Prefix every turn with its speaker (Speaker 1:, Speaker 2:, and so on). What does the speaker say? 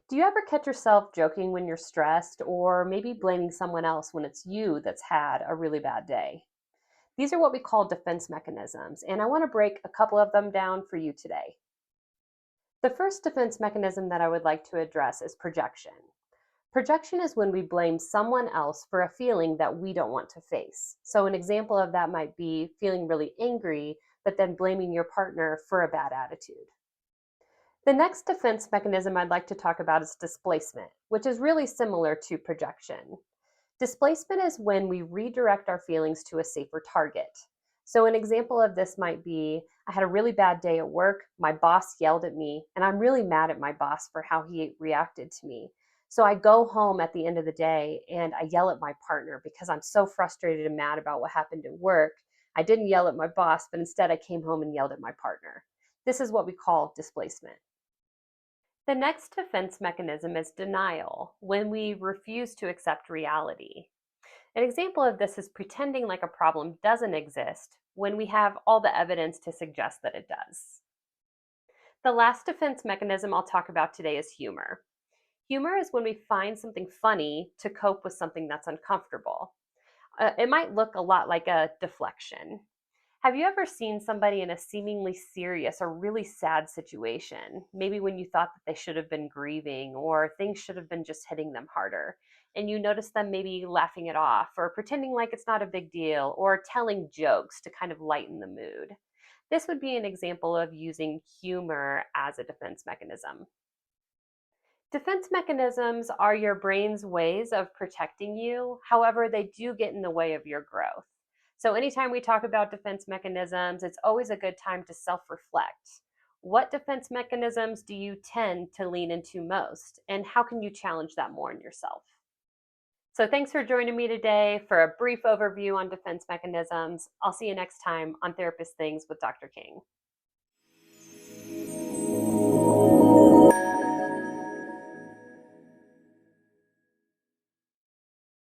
Speaker 1: Do you ever catch yourself joking when you're stressed or maybe blaming someone else when it's you that's had a really bad day? These are what we call defense mechanisms, and I want to break a couple of them down for you today. The first defense mechanism that I would like to address is projection. Projection is when we blame someone else for a feeling that we don't want to face. So, an example of that might be feeling really angry, but then blaming your partner for a bad attitude. The next defense mechanism I'd like to talk about is displacement, which is really similar to projection. Displacement is when we redirect our feelings to a safer target. So, an example of this might be I had a really bad day at work, my boss yelled at me, and I'm really mad at my boss for how he reacted to me. So, I go home at the end of the day and I yell at my partner because I'm so frustrated and mad about what happened at work. I didn't yell at my boss, but instead I came home and yelled at my partner. This is what we call displacement. The next defense mechanism is denial, when we refuse to accept reality. An example of this is pretending like a problem doesn't exist when we have all the evidence to suggest that it does. The last defense mechanism I'll talk about today is humor. Humor is when we find something funny to cope with something that's uncomfortable. It might look a lot like a deflection. Have you ever seen somebody in a seemingly serious or really sad situation? Maybe when you thought that they should have been grieving or things should have been just hitting them harder, and you notice them maybe laughing it off or pretending like it's not a big deal or telling jokes to kind of lighten the mood. This would be an example of using humor as a defense mechanism. Defense mechanisms are your brain's ways of protecting you. However, they do get in the way of your growth. So, anytime we talk about defense mechanisms, it's always a good time to self reflect. What defense mechanisms do you tend to lean into most? And how can you challenge that more in yourself? So, thanks for joining me today for a brief overview on defense mechanisms. I'll see you next time on Therapist Things with Dr. King.